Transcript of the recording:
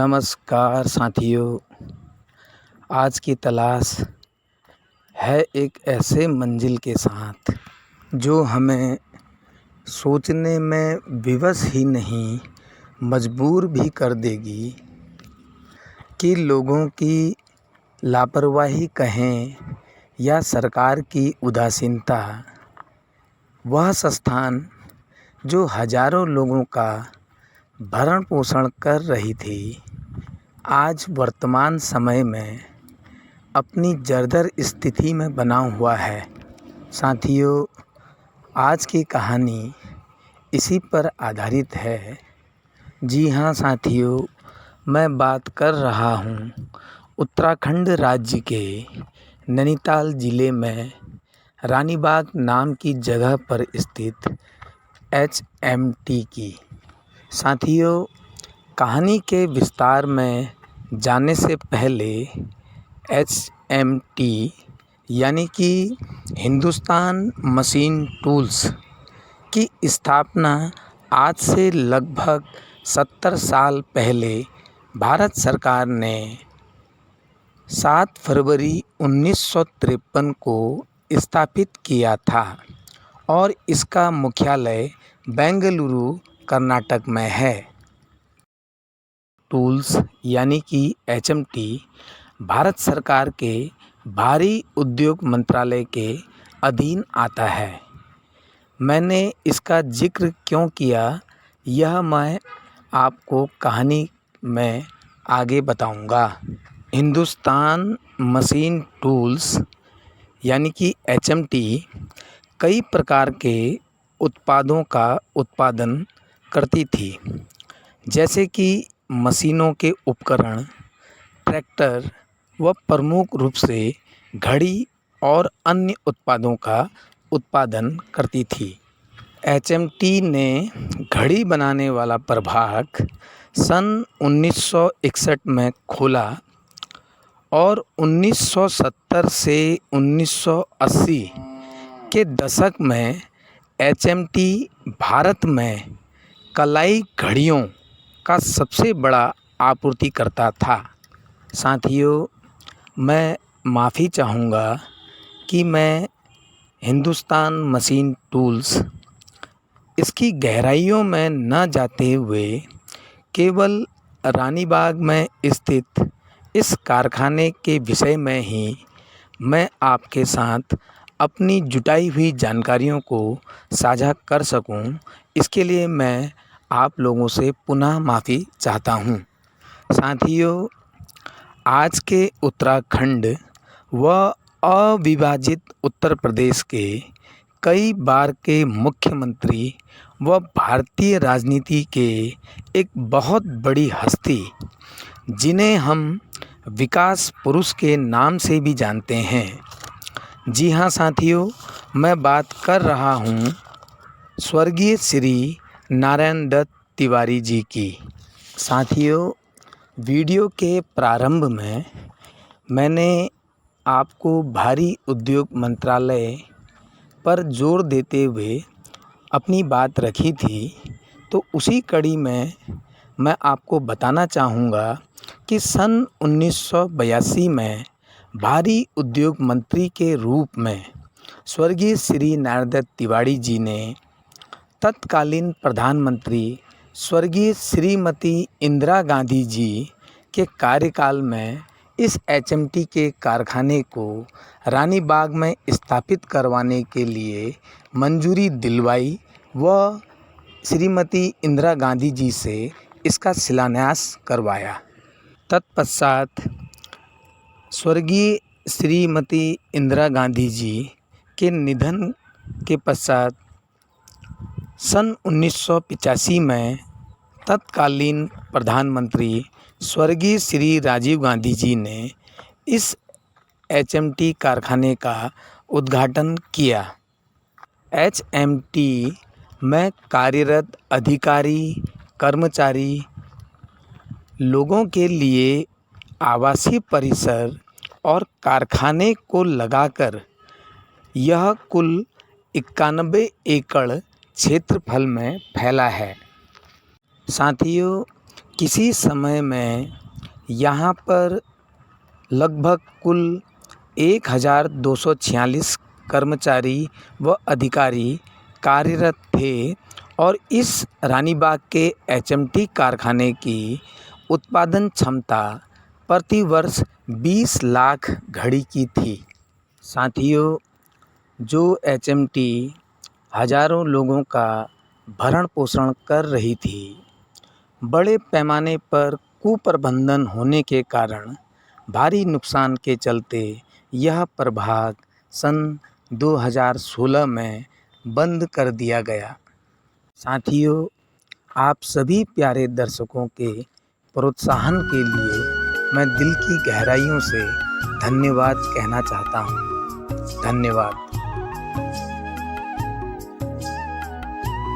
नमस्कार साथियों। आज की तलाश है एक ऐसे मंजिल के साथ जो हमें सोचने में विवश ही नहीं मजबूर भी कर देगी कि लोगों की लापरवाही कहें या सरकार की उदासीनता। वह संस्थान जो हज़ारों लोगों का भरण पोषण कर रही थी, आज वर्तमान समय में अपनी जर्जर स्थिति में बना हुआ है। साथियों, आज की कहानी इसी पर आधारित है। जी हाँ साथियों, मैं बात कर रहा हूँ उत्तराखंड राज्य के नैनीताल ज़िले में रानीबाग नाम की जगह पर स्थित HMT की। साथियों, कहानी के विस्तार में जाने से पहले HMT यानी कि हिंदुस्तान मशीन टूल्स की स्थापना आज से लगभग 70 साल पहले भारत सरकार ने 7 फरवरी 1953 को स्थापित किया था और इसका मुख्यालय बेंगलुरु कर्नाटक में है। टूल्स यानी कि HMT भारत सरकार के भारी उद्योग मंत्रालय के अधीन आता है। मैंने इसका जिक्र क्यों किया, यह मैं आपको कहानी में आगे बताऊंगा। हिंदुस्तान मशीन टूल्स यानी कि HMT कई प्रकार के उत्पादों का उत्पादन करती थी, जैसे कि मशीनों के उपकरण, ट्रैक्टर व प्रमुख रूप से घड़ी और अन्य उत्पादों का उत्पादन करती थी। HMT ने घड़ी बनाने वाला प्रभाग सन 1961 में खोला और 1970 से 1980 के दशक में HMT भारत में कलाई घड़ियों का सबसे बड़ा आपूर्तिकर्ता था। साथियों, मैं माफ़ी चाहूँगा कि मैं हिंदुस्तान मशीन टूल्स इसकी गहराइयों में न जाते हुए केवल रानीबाग में स्थित इस कारखाने के विषय में ही मैं आपके साथ अपनी जुटाई हुई जानकारियों को साझा कर सकूं, इसके लिए मैं आप लोगों से पुनः माफ़ी चाहता हूं। साथियों, आज के उत्तराखंड व अविभाजित उत्तर प्रदेश के कई बार के मुख्यमंत्री व भारतीय राजनीति के एक बहुत बड़ी हस्ती, जिन्हें हम विकास पुरुष के नाम से भी जानते हैं। जी हाँ साथियों, मैं बात कर रहा हूँ स्वर्गीय श्री नारायण दत्त तिवारी जी की। साथियों, वीडियो के प्रारंभ में मैंने आपको भारी उद्योग मंत्रालय पर जोर देते हुए अपनी बात रखी थी, तो उसी कड़ी में मैं आपको बताना चाहूँगा कि सन 1982 में भारी उद्योग मंत्री के रूप में स्वर्गीय श्री नारायण दत्त तिवारी जी ने तत्कालीन प्रधानमंत्री स्वर्गीय श्रीमती इंदिरा गांधी जी के कार्यकाल में इस HMT के कारखाने को रानीबाग में स्थापित करवाने के लिए मंजूरी दिलवाई व श्रीमती इंदिरा गांधी जी से इसका शिलान्यास करवाया। तत्पश्चात स्वर्गीय श्रीमती इंदिरा गांधी जी के निधन के पश्चात सन 1985 में तत्कालीन प्रधानमंत्री स्वर्गीय श्री राजीव गांधी जी ने इस HMT कारखाने का उद्घाटन किया। HMT में कार्यरत अधिकारी, कर्मचारी लोगों के लिए आवासीय परिसर और कारखाने को लगाकर यह कुल 91 एकड़ क्षेत्रफल में फैला है। साथियों, किसी समय में यहाँ पर लगभग कुल 1246 कर्मचारी व अधिकारी कार्यरत थे और इस रानी बाग के एचएमटी कारखाने की उत्पादन क्षमता प्रति वर्ष 20 लाख घड़ी की थी। साथियों, जो एचएमटी हजारों लोगों का भरण पोषण कर रही थी, बड़े पैमाने पर कुप्रबंधन होने के कारण भारी नुकसान के चलते यह प्रभाग सन 2016 में बंद कर दिया गया। साथियों, आप सभी प्यारे दर्शकों के प्रोत्साहन के लिए मैं दिल की गहराइयों से धन्यवाद कहना चाहता हूँ। धन्यवाद।